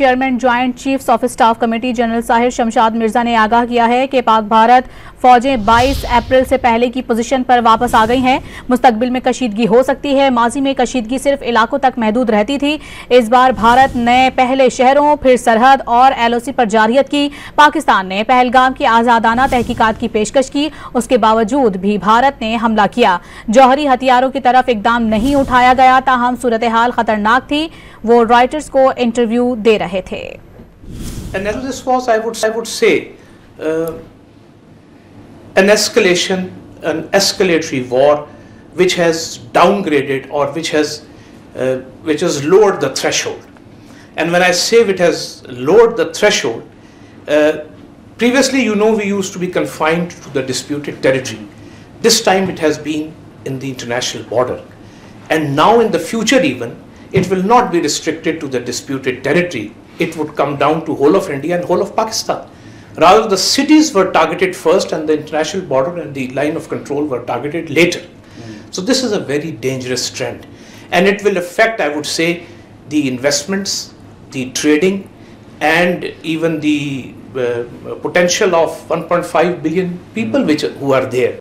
Chairman joint chiefs of staff committee general Sahir Shamshad Mirza ने आगाह किया है कि पाक भारत फौजें 22 अप्रैल से पहले की पोजीशन पर वापस आ गई हैं। मुस्तकबिल में कशीदगी हो सकती है। माजी में कशीदगी सिर्फ इलाकों तक महदूद रहती थी। इस बार भारत ने पहले शहरों, फिर सरहद और LOC पर जारियत की। पाकिस्तान ने पहलगाम की आज़ादाना तहकीकात की पेशकश की, उसके बावजूद भी भारत ने हमला किया। जौहरी हथियारों की तरफ इकदाम नहीं उठाया गया, ताहम सूरत हाल खतरनाक थी। वो रॉयटर्स को इंटरव्यू दे रहे थे। And this was, I would say, an escalation, an escalatory war, which has downgraded or which has lowered the threshold. And when I say it has lowered the threshold, previously, we used to be confined to the disputed territory. This time it has been in the international border. And now in the future even, it will not be restricted to the disputed territory. It would come down to whole of India and whole of Pakistan. Rather, the cities were targeted first and the international border and the line of control were targeted later. So this is a very dangerous trend. And it will affect, I would say, the investments, the trading, and even the potential of 1.5 billion people who are there.